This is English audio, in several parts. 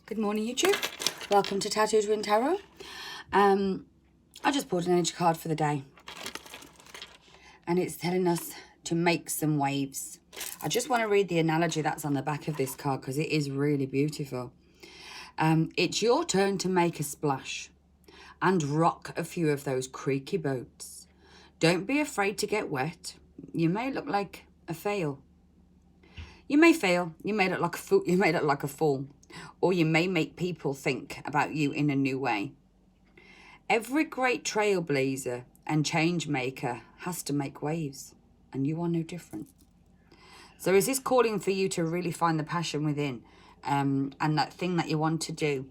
Good morning, YouTube. Welcome to Tattoo Twin Tarot. I just pulled an energy card for the day. And it's telling us to make some waves. I just want to read the analogy that's on the back of this card because it is really beautiful. It's your turn to make a splash and rock a few of those creaky boats. Don't be afraid to get wet. You may look like a fail. You may fail. You may look like a fool. You may look like a fool. Or you may make people think about you in a new way. Every great trailblazer and change maker has to make waves, and you are no different. So is this calling for you to really find the passion within, and that thing that you want to do?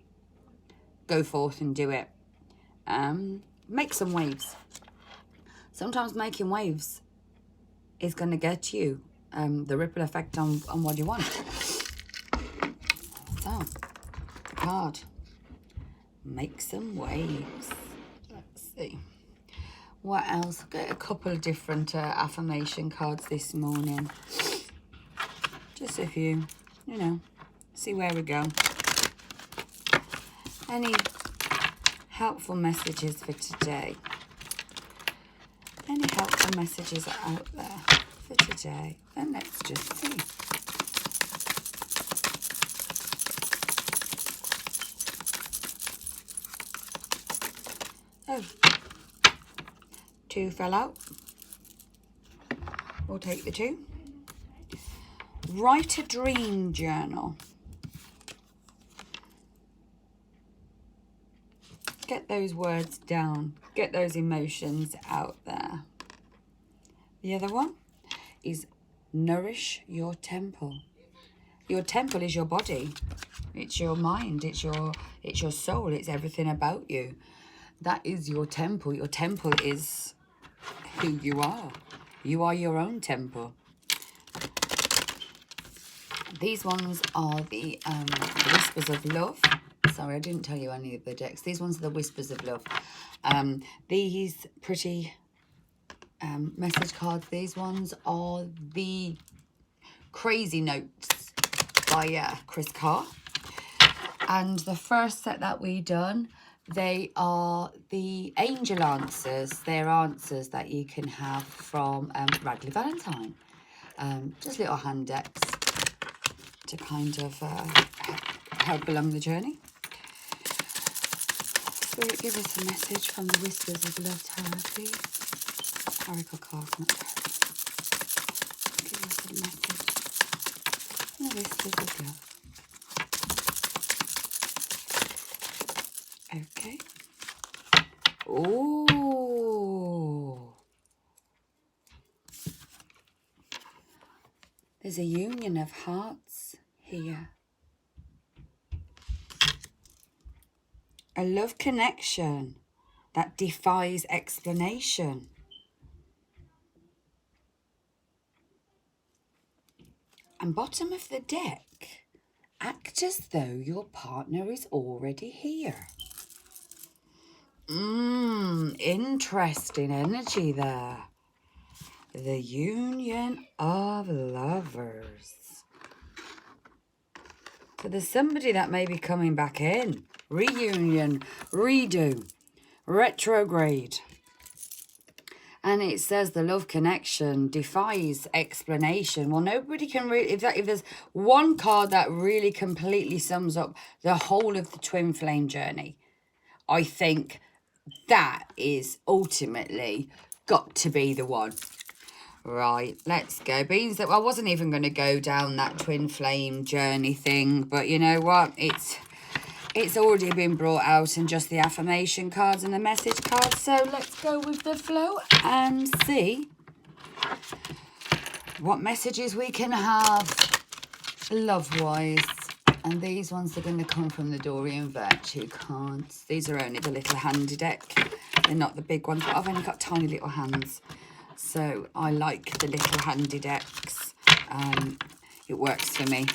Go forth and do it. Make some waves. Sometimes making waves is going to get you the ripple effect on what you want. So, the card. Make some waves. Let's see. What else? I've got a couple of different affirmation cards this morning. Just a few, see where we go. Any helpful messages for today? Any helpful messages are out there for today? And let's just see. Oh, 2 fell out. We'll take the 2. Write a dream journal. Get those words down. Get those emotions out there. The other one is nourish your temple. Your temple is your body. It's your mind. It's your soul. It's everything about you. That is your temple. Your temple is who you are. You are your own temple. These ones are the Whispers of Love. Sorry, I didn't tell you any of the decks. These ones are the Whispers of Love. These pretty message cards. These ones are the Crazy Notes by Chris Carr. And the first set that we done, they are the angel answers. They're answers that you can have from Radley Valentine. Just little hand decks to kind of help along the journey. Spirit, give us a message from the Whispers of Love Tarot, please. Oracle cards, not tarot. Give us a message from the Whispers of Love. Okay. Oh. There's a union of hearts here. A love connection that defies explanation. And bottom of the deck, act as though your partner is already here. Interesting energy there. The union of lovers. So there's somebody that may be coming back in. Reunion, redo, retrograde. And it says the love connection defies explanation. Well, nobody can really, if there's one card that really completely sums up the whole of the twin flame journey, I think that is ultimately got to be the one. Right, let's go. Beans that I wasn't even going to go down that twin flame journey thing, but you know what? It's already been brought out in just the affirmation cards and the message cards. So let's go with the flow and see what messages we can have love-wise. And these ones are going to come from the Dorian Virtue cards. These are only the little handy deck. They're not the big ones, but I've only got tiny little hands. So I like the little handy decks. It works for me.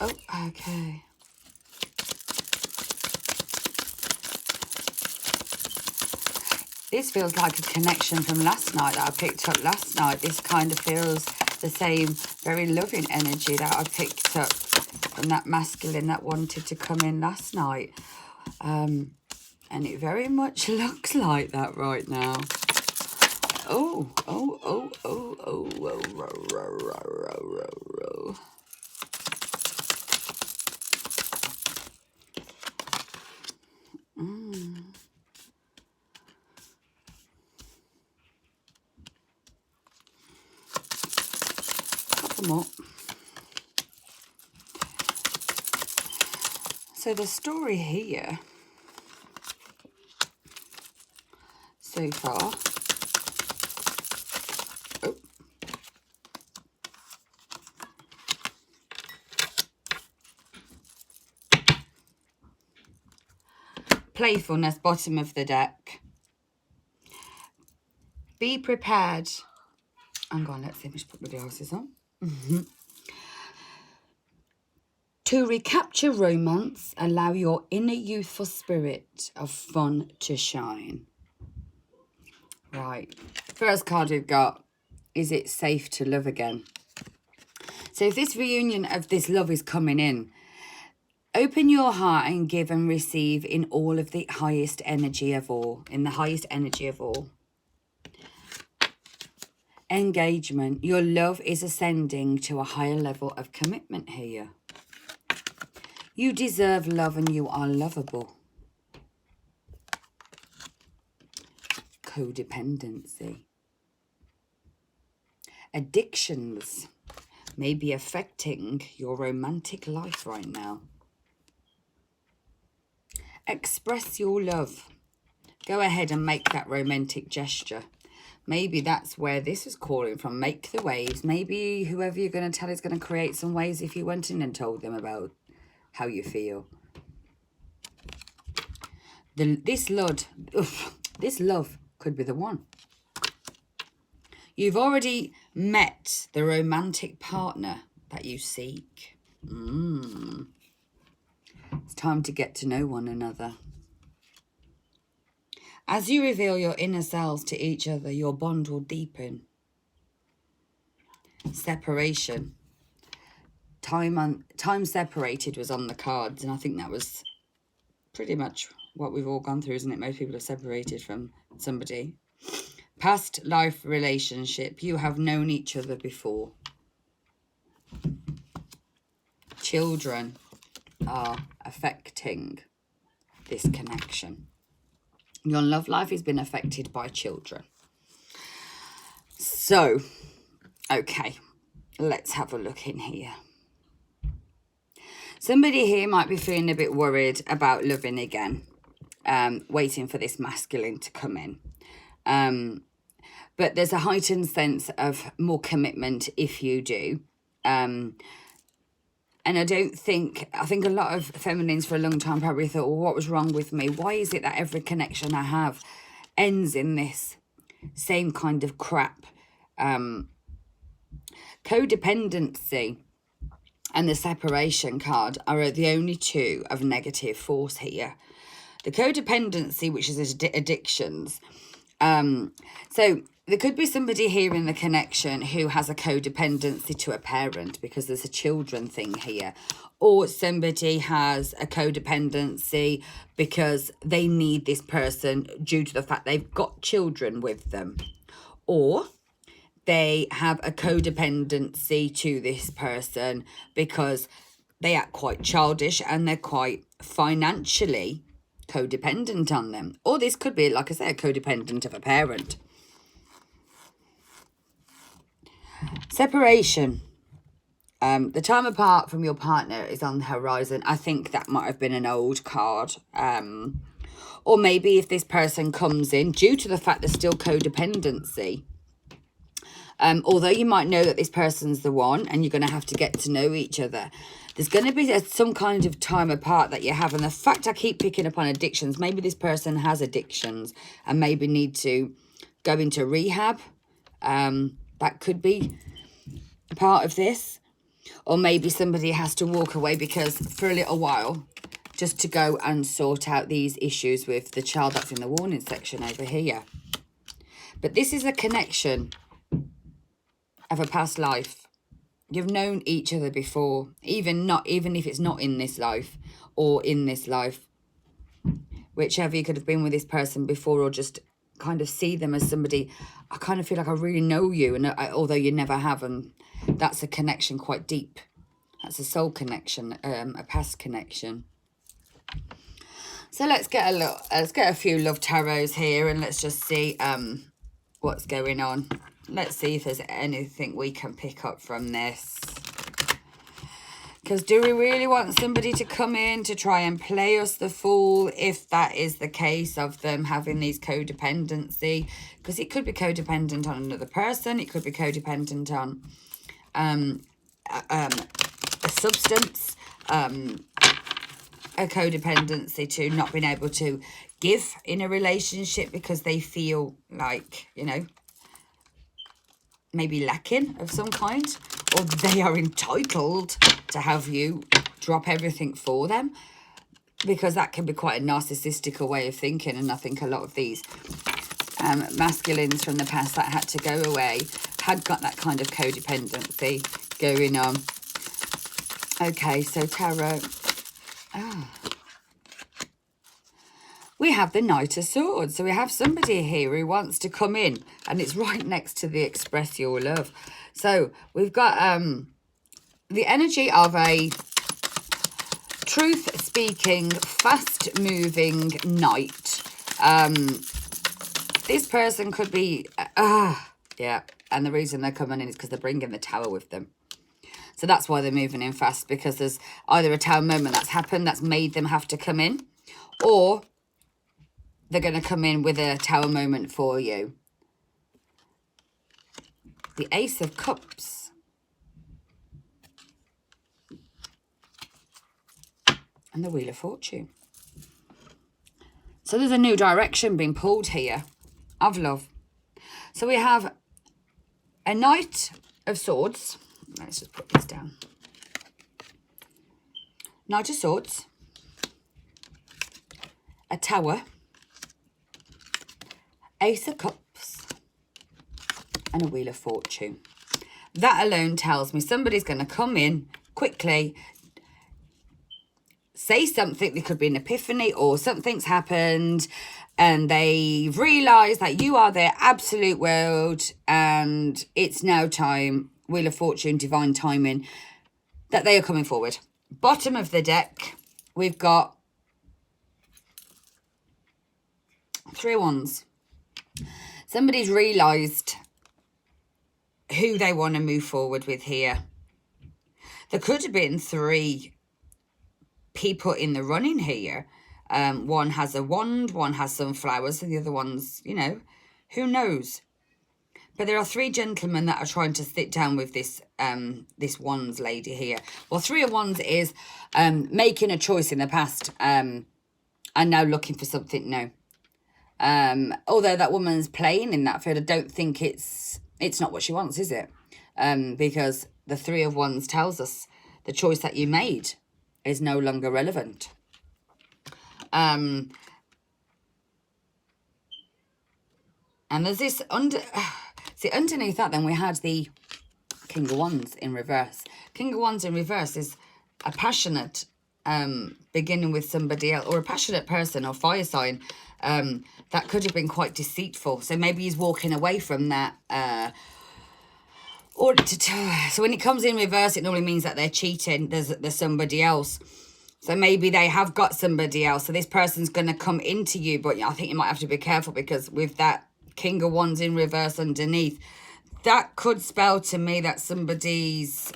Oh, okay. This feels like a connection from last night that I picked up last night. This kind of feels the very loving energy that I picked up from that masculine that wanted to come in last night. And it very much looks like that right now. Oh. Couple more. So the story here so far, playfulness, bottom of the deck. Be prepared. Hang on, let's see, just put my glasses on. To recapture romance, allow your inner youthful spirit of fun to shine. Right. First card we've got, is it safe to love again? So if this reunion of this love is coming in, open your heart and give and receive in all of the highest energy of all. In the highest energy of all. Engagement. Your love is ascending to a higher level of commitment here. You deserve love and you are lovable. Codependency. Addictions may be affecting your romantic life right now. Express your love. Go ahead and make that romantic gesture. Maybe that's where this is calling from. Make the waves. Maybe whoever you're going to tell is going to create some waves if you went in and told them about how you feel. This love could be the one. You've already met the romantic partner that you seek. It's time to get to know one another. As you reveal your inner selves to each other, your bond will deepen. Separation. Time separated was on the cards, and I think that was pretty much what we've all gone through, isn't it? Most people are separated from somebody. Past life relationship. You have known each other before. Children are affecting this connection. Your love life has been affected by children. So, okay, let's have a look in here. Somebody here might be feeling a bit worried about loving again, waiting for this masculine to come in. But there's a heightened sense of more commitment if you do. And I think a lot of feminines for a long time probably thought, well, what was wrong with me? Why is it that every connection I have ends in this same kind of crap? Codependency and the separation card are the only two of negative force here. The codependency, which is addictions. So there could be somebody here in the connection who has a codependency to a parent because there's a children thing here. Or somebody has a codependency because they need this person due to the fact they've got children with them. Or they have a codependency to this person because they act quite childish and they're quite financially codependent on them. Or this could be, like I said, a codependent of a parent. Separation. The time apart from your partner is on the horizon. I think that might have been an old card. Or maybe if this person comes in, due to the fact there's still codependency, although you might know that this person's the one and you're going to have to get to know each other, there's going to be some kind of time apart that you have. And the fact I keep picking up on addictions, maybe this person has addictions and maybe need to go into rehab. That could be a part of this. Or maybe somebody has to walk away because for a little while, just to go and sort out these issues with the child that's in the warning section over here. But this is a connection of a past life. You've known each other before, even if it's not in this life or in this life, whichever. You could have been with this person before, or just kind of see them as somebody. I kind of feel like I really know you, and although you never have, and that's a connection quite deep. That's a soul connection, a past connection. So let's get a few love tarots here, and let's just see what's going on. Let's see if there's anything we can pick up from this. Because do we really want somebody to come in to try and play us the fool, if that is the case of them having these codependency? Because it could be codependent on another person. It could be codependent on a substance, a codependency to not being able to give in a relationship because they feel like, you know, maybe lacking of some kind, or they are entitled to have you drop everything for them, because that can be quite a narcissistic way of thinking. And I think a lot of these masculines from the past that had to go away had got that kind of codependency going on. Okay, so tarot. We have the Knight of Swords. So we have somebody here who wants to come in, and it's right next to the express your love. So we've got the energy of a truth-speaking, fast-moving knight. This person could be, yeah, and the reason they're coming in is because they're bringing the Tower with them. So that's why they're moving in fast, because there's either a Tower moment that's happened that's made them have to come in, or they're going to come in with a Tower moment for you. The Ace of Cups. And the Wheel of Fortune. So there's a new direction being pulled here of love. So we have a Knight of Swords. Let's just put this down. Knight of Swords. A Tower. Ace of Cups. And a Wheel of Fortune. That alone tells me somebody's going to come in quickly, say something. There could be an epiphany, or something's happened and they've realised that you are their absolute world and it's now time, Wheel of Fortune, divine timing, that they are coming forward. Bottom of the deck, we've got 3 of Wands. Somebody's realised who they want to move forward with here. There could have been 3 people in the running here. One has a wand, one has some flowers, and the other one's, you know, who knows? But there are 3 gentlemen that are trying to sit down with this this Wands lady here. Well, 3 of Wands is making a choice in the past and now looking for something new. Although that woman's playing in that field, I don't think it's not what she wants, is it? Because the 3 of Wands tells us the choice that you made is no longer relevant. And there's this see, underneath that then we had the King of Wands in reverse. King of Wands in reverse is a passionate beginning with somebody else, or a passionate person or fire sign that could have been quite deceitful. So maybe he's walking away from that so when it comes in reverse, it normally means that they're cheating. There's somebody else. So maybe they have got somebody else. So this person's going to come into you. But I think you might have to be careful, because with that King of Wands in reverse underneath, that could spell to me that somebody's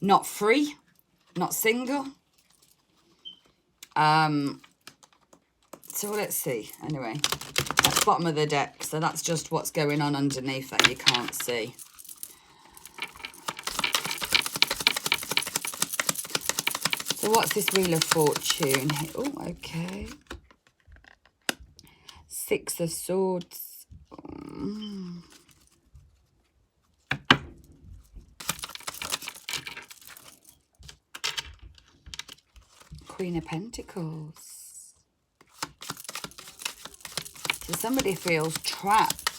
not free, not single. So let's see. Anyway, that's bottom of the deck. So that's just what's going on underneath that you can't see. So what's this Wheel of Fortune? Oh, okay. 6 of Swords. Queen of Pentacles. So somebody feels trapped.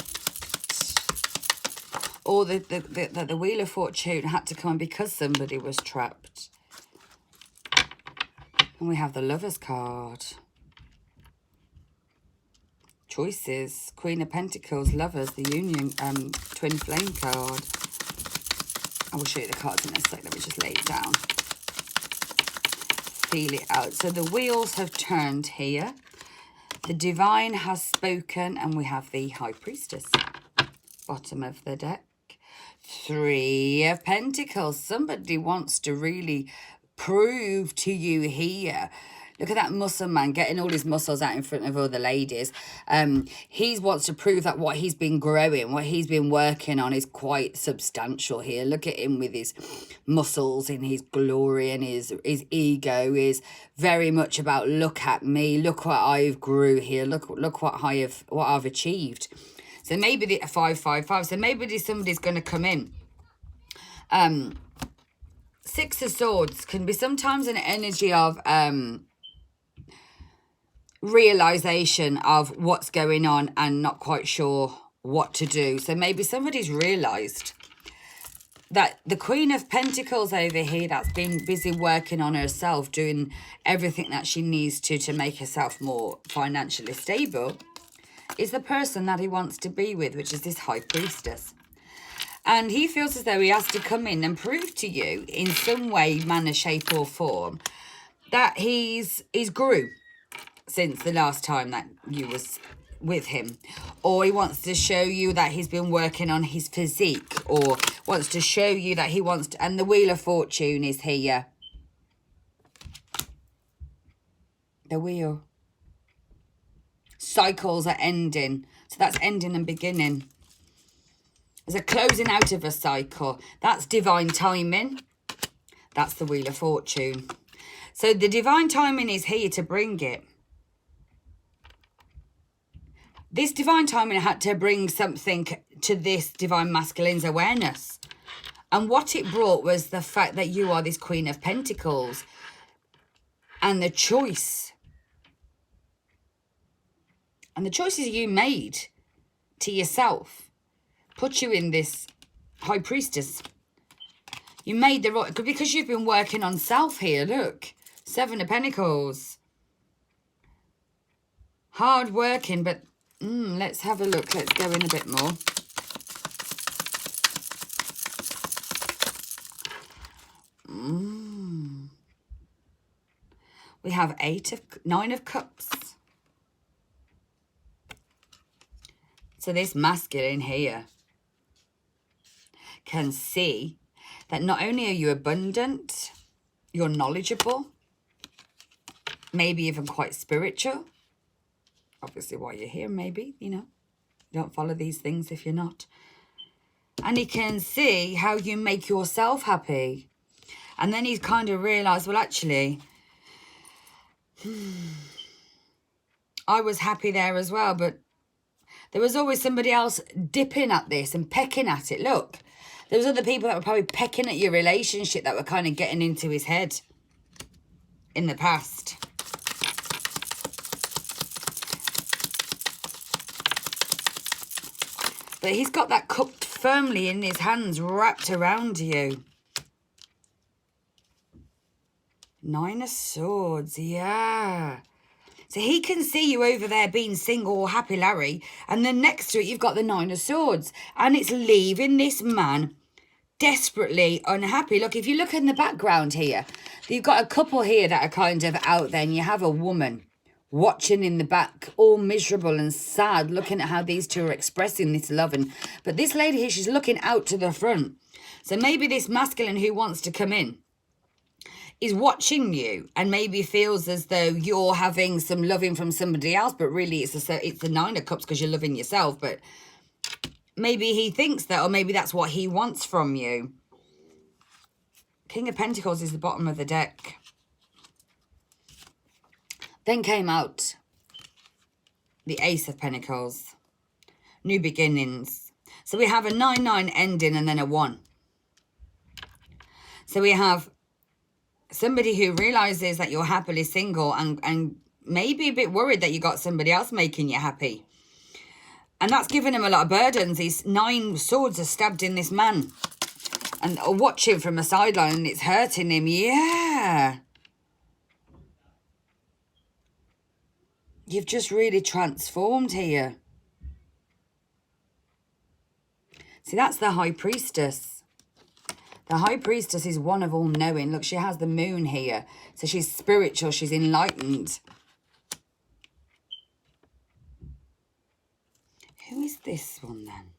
or the Wheel of Fortune had to come because somebody was trapped. And we have the Lovers card. Choices, Queen of Pentacles, Lovers, the Union, Twin Flame card. I will show you the cards in a sec. Let me just lay it down. Feel it out. So the wheels have turned here. The Divine has spoken, and we have the High Priestess. Bottom of the deck. 3 of Pentacles. Somebody wants to really prove to you here. Look at that muscle man getting all his muscles out in front of other ladies. He wants to prove that what he's been growing, what he's been working on is quite substantial here. Look at him with his muscles and his glory, and his ego is very much about, look at me, look what I've grew here, look what I've achieved. So maybe the 555. So maybe somebody's going to come in. 6 of Swords can be sometimes an energy of realization of what's going on and not quite sure what to do. So maybe somebody's realized that the Queen of Pentacles over here that's been busy working on herself, doing everything that she needs to make herself more financially stable, is the person that he wants to be with, which is this High Priestess. And he feels as though he has to come in and prove to you in some way, manner, shape or form that he's grew since the last time that you was with him. Or he wants to show you that he's been working on his physique, or wants to show you that he wants to, and the Wheel of Fortune is here. The wheel. Cycles are ending. So that's ending and beginning. There's a closing out of a cycle. That's divine timing. That's the Wheel of Fortune. So the divine timing is here to bring it. This divine timing had to bring something to this divine masculine's awareness. And what it brought was the fact that you are this Queen of Pentacles. And the choice. And the choices you made to yourself put you in this High Priestess. You made the right, because you've been working on self here. Look, 7 of Pentacles. Hard working, but let's have a look. Let's go in a bit more. We have 9 of Cups. So this masculine here can see that not only are you abundant, you're knowledgeable, maybe even quite spiritual. Obviously why you're here, maybe, you know. Don't follow these things if you're not. And he can see how you make yourself happy. And then he's kind of realised, well, actually, I was happy there as well, but there was always somebody else dipping at this and pecking at it. Look, there was other people that were probably pecking at your relationship that were kind of getting into his head in the past. But he's got that cup firmly in his hands, wrapped around you. 9 of Swords, yeah. So he can see you over there being single or happy, Larry. And then next to it, you've got the 9 of Swords. And it's leaving this man desperately unhappy. Look, if you look in the background here, you've got a couple here that are kind of out there. And you have a woman watching in the back, all miserable and sad, looking at how these two are expressing this love. But this lady here, she's looking out to the front. So maybe this masculine who wants to come in is watching you and maybe feels as though you're having some loving from somebody else, but really it's the 9 of Cups because you're loving yourself. But maybe he thinks that, or maybe that's what he wants from you. King of Pentacles is the bottom of the deck. Then came out the Ace of Pentacles. New beginnings. So we have a 9-9 ending and then a 1. So we have somebody who realizes that you're happily single and maybe a bit worried that you got somebody else making you happy. And that's given him a lot of burdens. These 9 swords are stabbed in this man. And watch him from a sideline and it's hurting him. Yeah. You've just really transformed here. See, that's the High Priestess. The High Priestess is one of all knowing. Look, she has the moon here. So she's spiritual. She's enlightened. Who is this one then?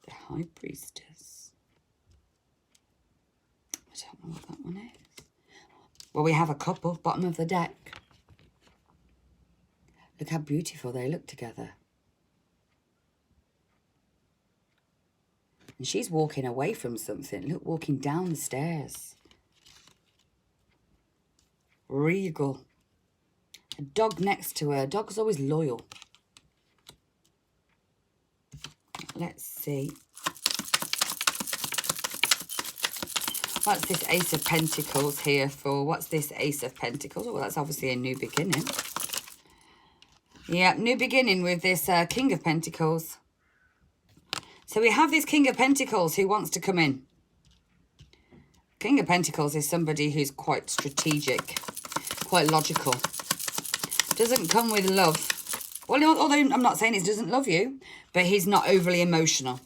The High Priestess. I don't know what that one is. Well, we have a couple, bottom of the deck. Look how beautiful they look together. And she's walking away from something. Look, walking down the stairs. Regal. A dog next to her. Dog's always loyal. Let's see. What's this Ace of Pentacles here for? What's this Ace of Pentacles? Well, that's obviously a new beginning. Yeah, new beginning with this King of Pentacles. So we have this King of Pentacles who wants to come in. King of Pentacles is somebody who's quite strategic, quite logical. Doesn't come with love. Well, although I'm not saying he doesn't love you, but he's not overly emotional.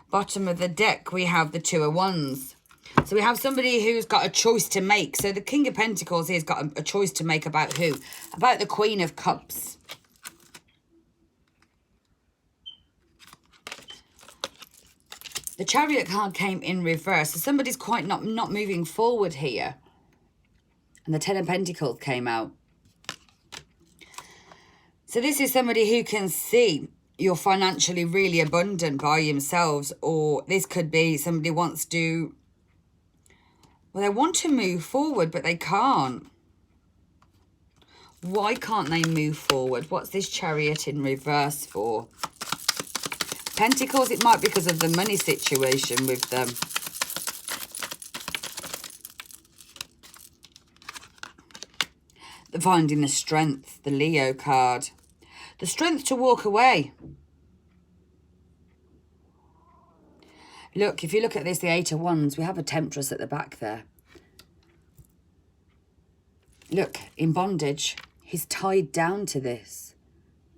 Bottom of the deck, we have the Two of Wands. So we have somebody who's got a choice to make. So the King of Pentacles has got a choice to make about who? About the Queen of Cups. The Chariot card came in reverse. So somebody's quite not moving forward here. And the Ten of Pentacles came out. So this is somebody who can see you're financially really abundant by themselves. Or this could be somebody wants to... Well, they want to move forward, but they can't. Why can't they move forward? What's this Chariot in reverse for? Pentacles, it might be because of the money situation with them. They're finding the strength, the Leo card. The strength to walk away. Look, if you look at this, the Eight of Wands, we have a Temptress at the back there. Look, in bondage, he's tied down to this.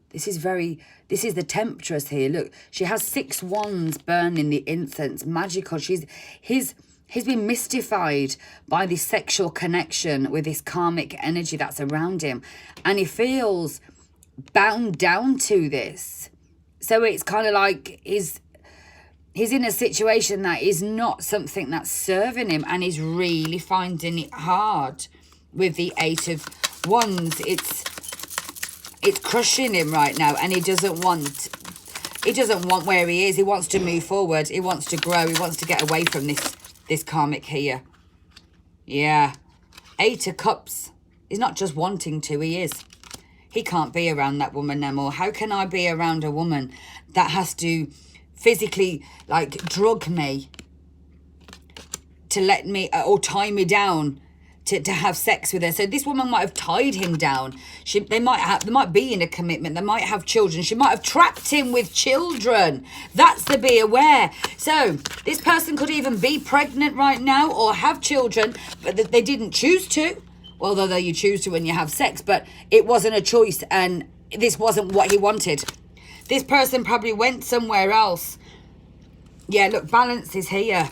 This is the Temptress here. Look, she has 6 wands burning the incense, magical. He's been mystified by this sexual connection with this karmic energy that's around him. And he feels bound down to this. So it's kind of like he's in a situation that is not something that's serving him, and he's really finding it hard with the Eight of Wands. It's crushing him right now, and he doesn't want where he is. He wants to move forward. He wants to grow. He wants to get away from this karmic here. Yeah. Eight of Cups. He's not just wanting to, he is. He can't be around that woman no more. How can I be around a woman that has to physically, like, drug me to let me, or tie me down to have sex with her? So this woman might have tied him down. They might be in a commitment. They might have children. She might have trapped him with children. That's the be aware. So this person could even be pregnant right now or have children, but they didn't choose to. Well, although you choose to when you have sex, but it wasn't a choice, and this wasn't what he wanted. This person probably went somewhere else. Yeah, look, balance is here.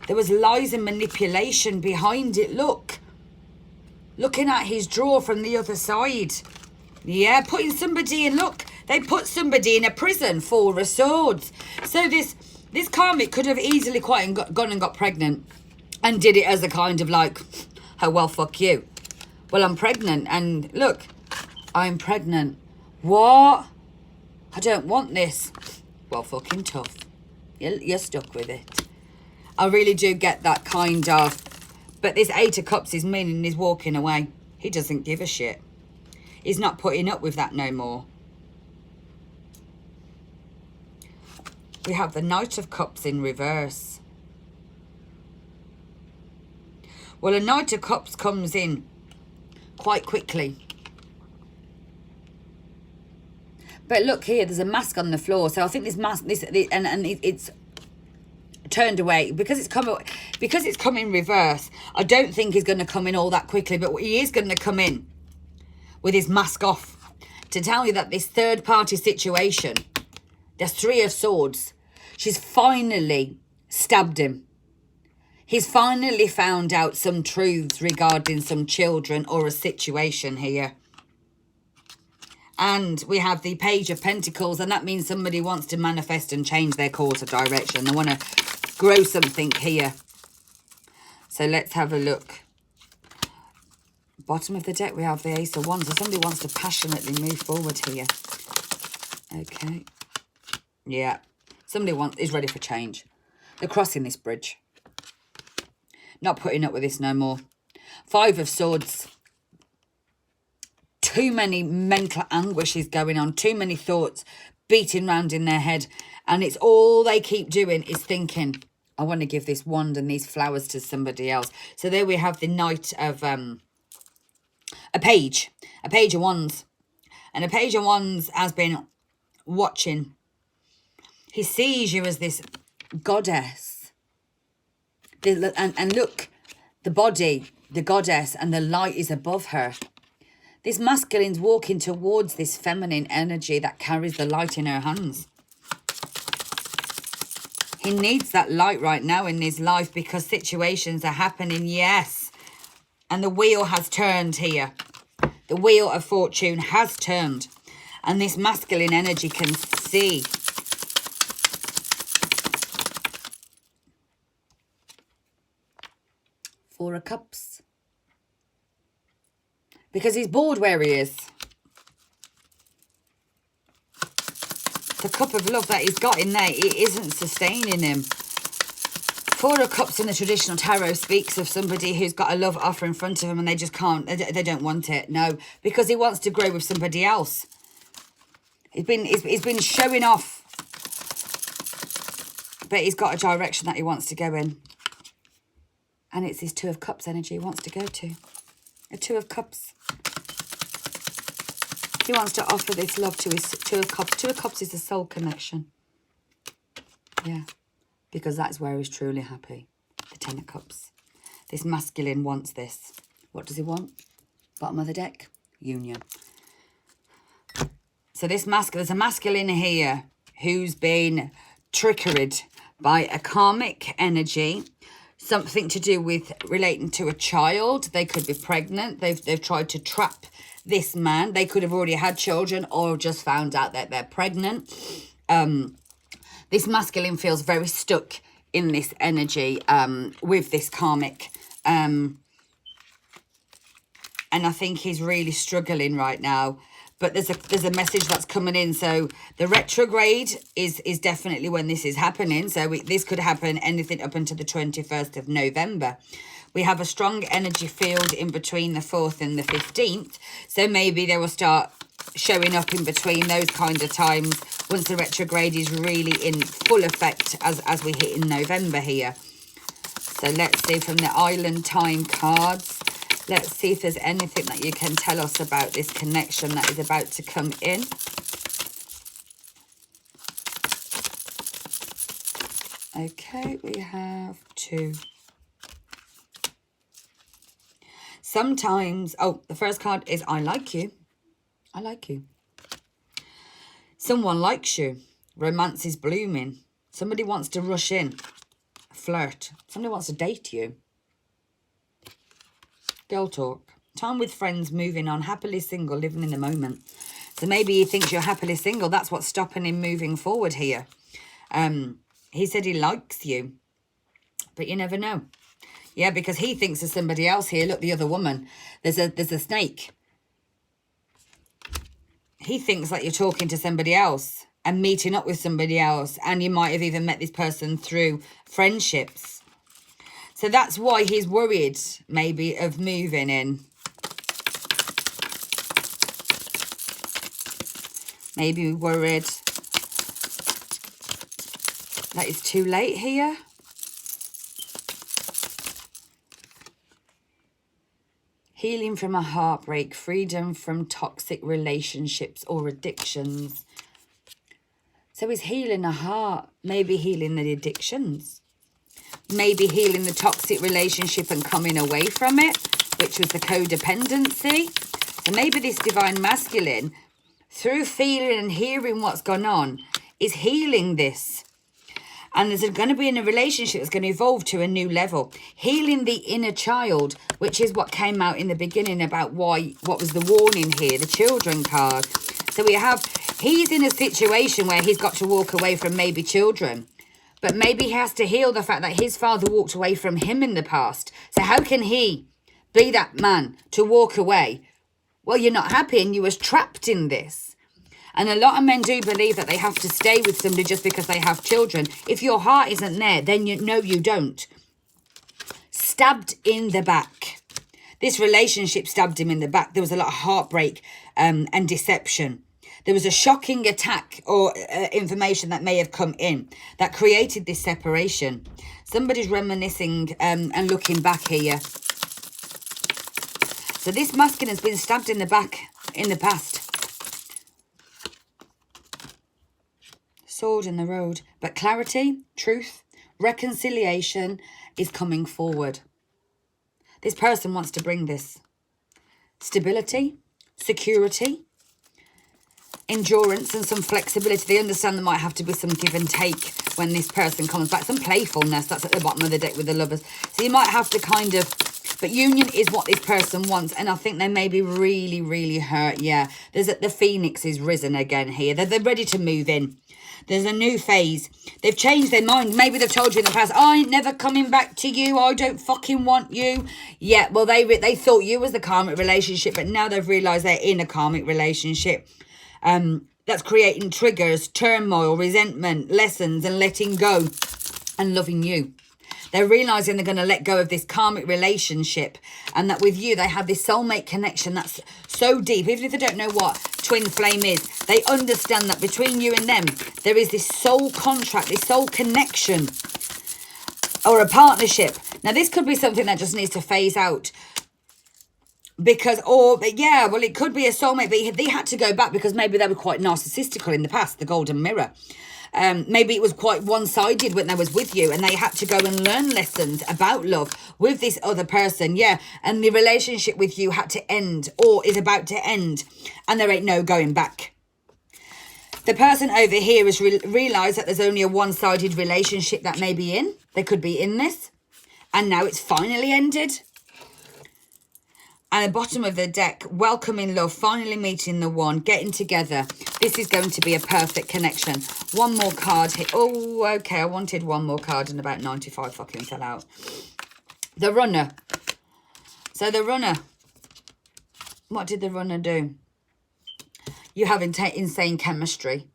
There was lies and manipulation behind it. Look. Looking at his drawer from the other side. Yeah, putting somebody in, look. They put somebody in a prison, 4 of Swords. So this karmic could have easily quite gone and got pregnant. And did it as a kind of like, oh, well, fuck you. Well, I'm pregnant. And look, I'm pregnant. What? I don't want this. Well, fucking tough. You're stuck with it. I really do get that kind of... But this Eight of Cups is meaning he's walking away. He doesn't give a shit. He's not putting up with that no more. We have the Knight of Cups in reverse. Well, a Knight of Cups comes in quite quickly. But look here, there's a mask on the floor. So I think this mask, it's turned away because it's come in reverse. I don't think he's going to come in all that quickly, but he is going to come in with his mask off to tell you that this third party situation, there's 3 of Swords. She's finally stabbed him. He's finally found out some truths regarding some children or a situation here. And we have the Page of Pentacles, and that means somebody wants to manifest and change their course of direction. They want to grow something here. So let's have a look. Bottom of the deck, we have the Ace of Wands. So somebody wants to passionately move forward here. Okay. Yeah. Somebody is ready for change. They're crossing this bridge. Not putting up with this no more. 5 of Swords. Too many mental anguishes going on. Too many thoughts beating round in their head. And it's all they keep doing is thinking, I want to give this wand and these flowers to somebody else. So there we have the Knight of a Page of Wands. And a Page of Wands has been watching. He sees you as this goddess. And look, the body, the goddess, and the light is above her. This masculine's walking towards this feminine energy that carries the light in her hands. He needs that light right now in his life because situations are happening, yes. And the wheel has turned here. The wheel of fortune has turned. And this masculine energy can see. Four of Cups. Because he's bored where he is. The cup of love that he's got in there, it isn't sustaining him. 4 of Cups in the traditional tarot speaks of somebody who's got a love offer in front of him and they just can't, they don't want it. No, because he wants to grow with somebody else. He's been showing off. But he's got a direction that he wants to go in. And it's his 2 of Cups energy he wants to go to. A 2 of Cups. He wants to offer this love to his 2 of Cups. 2 of Cups is a soul connection. Yeah. Because that's where he's truly happy. The 10 of Cups. This masculine wants this. What does he want? Bottom of the deck. Union. So there's a masculine here who's been triggered by a karmic energy. Something to do with relating to a child. They could be pregnant. They've tried to trap this man. They could have already had children or just found out that they're pregnant. This masculine feels very stuck in this energy with this karmic. And I think he's really struggling right now. But there's a message that's coming in. So the retrograde is definitely when this is happening. So this could happen anything up until the 21st of November. We have a strong energy field in between the 4th and the 15th. So maybe they will start showing up in between those kind of times once the retrograde is really in full effect as we hit in November here. So let's see from the Island Time cards. Let's see if there's anything that you can tell us about this connection that is about to come in. Okay, we have 2. Sometimes, oh, the first card is I like you. I like you. Someone likes you. Romance is blooming. Somebody wants to rush in. Flirt. Somebody wants to date you. Girl talk. Time with friends, moving on. Happily single, living in the moment. So maybe he thinks you're happily single. That's what's stopping him moving forward here. He said he likes you. But you never know. Yeah, because he thinks of somebody else here. Look, the other woman. There's a snake. He thinks like you're talking to somebody else and meeting up with somebody else. And you might have even met this person through friendships. So that's why he's worried, maybe, of moving in. Maybe worried that it's too late here. Healing from a heartbreak, freedom from toxic relationships or addictions. So he's healing a heart, maybe healing the addictions, maybe healing the toxic relationship and coming away from it, which was the codependency. So maybe this divine masculine, through feeling and hearing what's gone on, is healing this. And there's going to be in a relationship that's going to evolve to a new level. Healing the inner child, which is what came out in the beginning about what was the warning here, the children card. So he's in a situation where he's got to walk away from maybe children. But maybe he has to heal the fact that his father walked away from him in the past. So how can he be that man to walk away? Well, you're not happy and you was trapped in this. And a lot of men do believe that they have to stay with somebody just because they have children. If your heart isn't there, then you don't. Stabbed in the back. This relationship stabbed him in the back. There was a lot of heartbreak and deception. There was a shocking attack or information that may have come in that created this separation. Somebody's reminiscing and looking back here. So this masculine has been stabbed in the back in the past. Sword in the road. But clarity, truth, reconciliation is coming forward. This person wants to bring this. Stability, security, endurance and some flexibility. They understand there might have to be some give and take when this person comes back. Some playfulness. That's at the bottom of the deck with the lovers. So you might have to kind of... But union is what this person wants. And I think they may be really, really hurt. Yeah. The phoenix is risen again here. They're ready to move in. There's a new phase. They've changed their mind. Maybe they've told you in the past, I ain't never coming back to you. I don't fucking want you. Yeah, well, they thought you was the karmic relationship, but now they've realised they're in a karmic relationship. That's creating triggers, turmoil, resentment, lessons, and letting go and loving you. They're realising they're going to let go of this karmic relationship and that with you, they have this soulmate connection that's so deep. Even if they don't know what twin flame is, they understand that between you and them, there is this soul contract, this soul connection or a partnership. Now, this could be something that just needs to phase out. Because, yeah, well, it could be a soulmate, but they had to go back because maybe they were quite narcissistical in the past, the golden mirror. Maybe it was quite one-sided when they was with you and they had to go and learn lessons about love with this other person. Yeah. And the relationship with you had to end or is about to end and there ain't no going back. The person over here has realised that there's only a one-sided relationship that may be in. They could be in this. And now it's finally ended. And the bottom of the deck, welcoming love, finally meeting the one, getting together. This is going to be a perfect connection. One more card here. Oh, okay. I wanted one more card and about 95 fucking fell out. The runner. So the runner. What did the runner do? You have insane chemistry.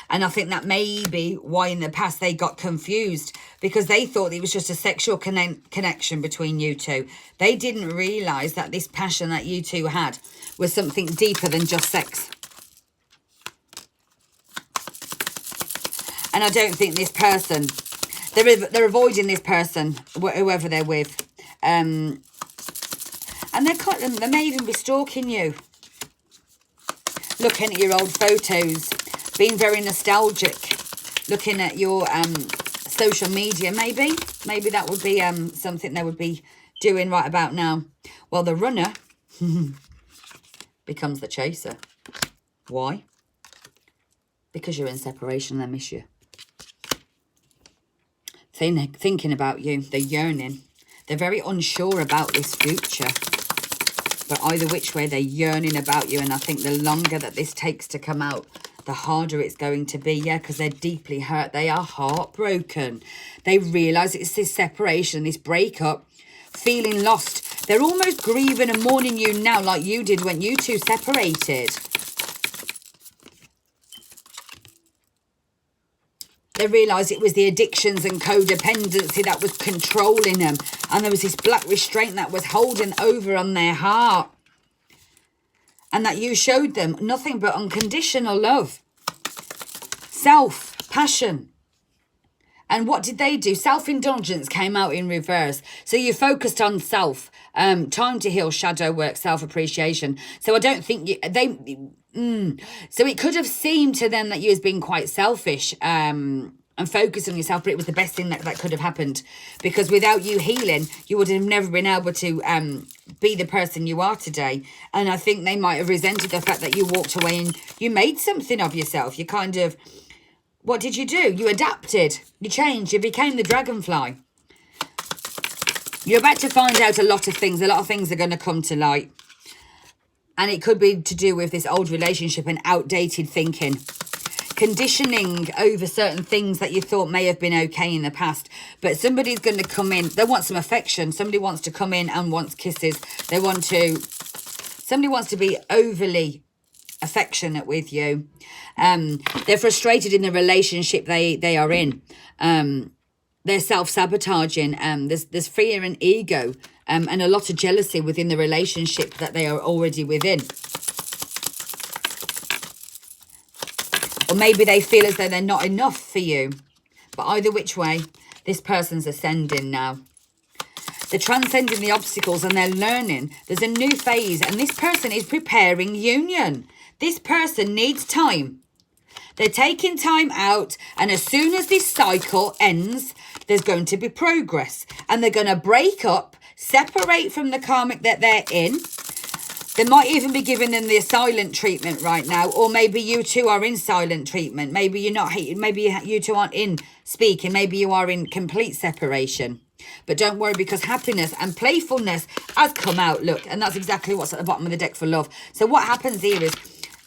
And I think that may be why in the past they got confused because they thought it was just a sexual connection between you two. They didn't realise that this passion that you two had was something deeper than just sex. And I don't think this person, they're avoiding this person, whoever they're with. And they may even be stalking you. Looking at your old photos. Being very nostalgic, looking at your social media, maybe. Maybe that would be something they would be doing right about now. Well, the runner becomes the chaser. Why? Because you're in separation, they miss you. Thinking about you, they're yearning. They're very unsure about this future. But either which way, they're yearning about you. And I think the longer that this takes to come out, the harder it's going to be. Yeah, because they're deeply hurt. They are heartbroken. They realise it's this separation, this breakup, feeling lost. They're almost grieving and mourning you now like you did when you two separated. They realised it was the addictions and codependency that was controlling them. And there was this black restraint that was holding over on their heart. And that you showed them nothing but unconditional love. Self, passion. And what did they do? Self-indulgence came out in reverse. So you focused on self. Time to heal, shadow work, self-appreciation. So I don't think so it could have seemed to them that you was being quite selfish and focused on yourself, but it was the best thing that could have happened, because without you healing, you would have never been able to be the person you are today. And I think they might have resented the fact that you walked away and you made something of yourself. You kind of, what did you do? You adapted, you changed, you became the dragonfly. You're about to find out a lot of things. A lot of things are going to come to light. And it could be to do with this old relationship and outdated thinking. Conditioning over certain things that you thought may have been okay in the past. But somebody's going to come in. They want some affection. Somebody wants to come in and wants kisses. Somebody wants to be overly affectionate with you. They're frustrated in the relationship they are in. They're self-sabotaging. There's fear and ego and a lot of jealousy within the relationship that they are already within. Or maybe they feel as though they're not enough for you. But either which way, this person's ascending now. They're transcending the obstacles and they're learning. There's a new phase and this person is preparing union. This person needs time. They're taking time out, and as soon as this cycle ends, there's going to be progress. And they're going to break up, separate from the karmic that they're in. They might even be giving them the silent treatment right now, or maybe you two are in silent treatment. Maybe you're not, maybe you two aren't in speaking. Maybe you are in complete separation. But don't worry, because happiness and playfulness has come out. Look, and that's exactly what's at the bottom of the deck for love. So what happens here is,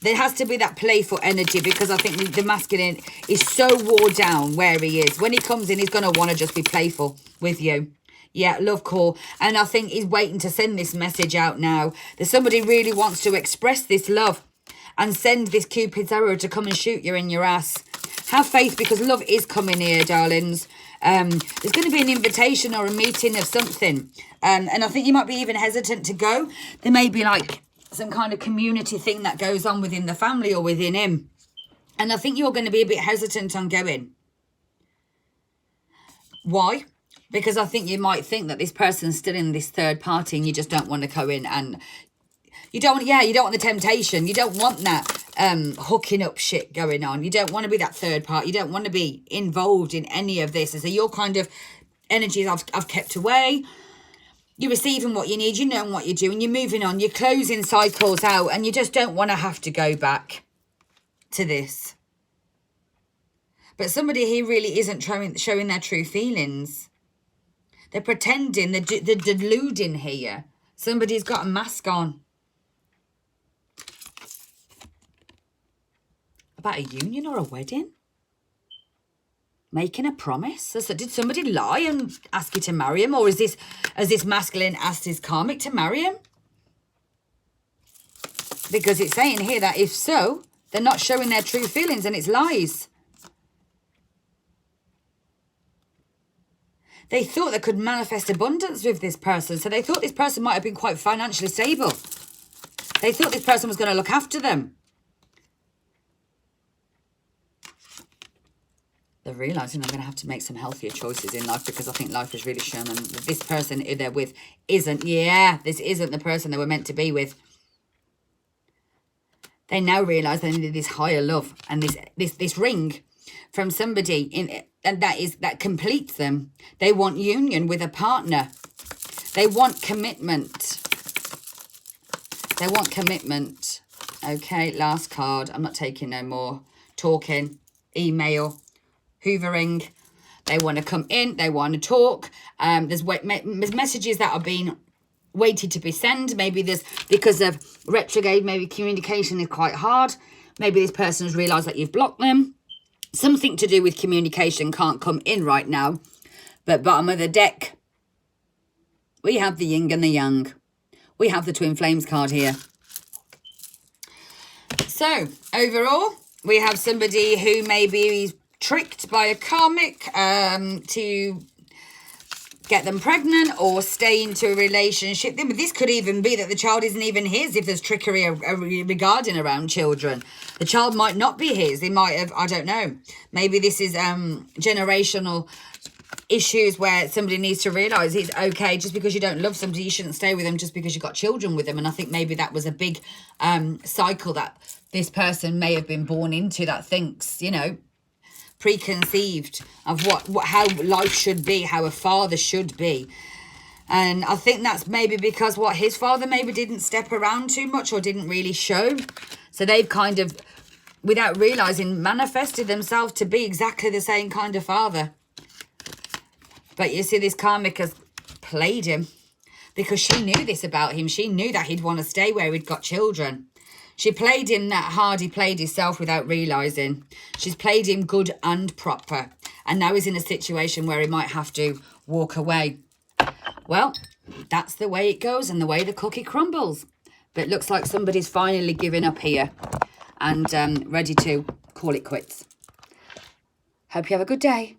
there has to be that playful energy, because I think the masculine is so wore down where he is. When he comes in, he's going to want to just be playful with you. Yeah, love call. And I think he's waiting to send this message out now. That somebody really wants to express this love and send this Cupid's arrow to come and shoot you in your ass. Have faith, because love is coming here, darlings. There's going to be an invitation or a meeting of something. And I think you might be even hesitant to go. There may be like some kind of community thing that goes on within the family or within him. And I think you're going to be a bit hesitant on going. Why? Because I think you might think that this person's still in this third party and you just don't want to go in, and you don't want the temptation. You don't want that hooking up shit going on. You don't want to be that third part. You don't want to be involved in any of this. And so your kind of energies I've kept away. You're receiving what you need, you know what you're doing, you're moving on, you're closing cycles out, and you just don't want to have to go back to this. But somebody here really isn't showing their true feelings. They're pretending, they're deluding here. Somebody's got a mask on. About a union or a wedding? Making a promise? So did somebody lie and ask you to marry him? Or has this masculine asked his karmic to marry him? Because it's saying here that if so, they're not showing their true feelings and it's lies. They thought they could manifest abundance with this person. So they thought this person might have been quite financially stable. They thought this person was going to look after them. They're realising they're going to have to make some healthier choices in life, because I think life has really shown them that this person who they're with this isn't the person they were meant to be with. They now realise they need this higher love and this ring from somebody and that completes them. They want union with a partner. They want commitment. They want commitment. Okay, last card. I'm not taking no more talking. Email. Hoovering. They want to come in. They want to talk. There's messages that are being waited to be sent. Maybe there's, because of retrograde, maybe communication is quite hard. Maybe this person has realised that you've blocked them. Something to do with communication can't come in right now. But bottom of the deck, we have the yin and the yang. We have the twin flames card here. So, overall, we have somebody who maybe is tricked by a karmic to get them pregnant or stay into a relationship. This could even be that the child isn't even his if there's trickery regarding around children. The child might not be his. They might have, I don't know. Maybe this is generational issues where somebody needs to realise it's okay. Just because you don't love somebody, you shouldn't stay with them just because you've got children with them. And I think maybe that was a big cycle that this person may have been born into, that thinks, you know, preconceived of how life should be, how a father should be. And I think that's maybe because his father maybe didn't step around too much or didn't really show. So they've kind of, without realising, manifested themselves to be exactly the same kind of father. But you see, this karmic has played him because she knew this about him. She knew that he'd want to stay where he'd got children. She played him that hard he played himself without realising. She's played him good and proper. And now he's in a situation where he might have to walk away. Well, that's the way it goes and the way the cookie crumbles. But it looks like somebody's finally given up here and ready to call it quits. Hope you have a good day.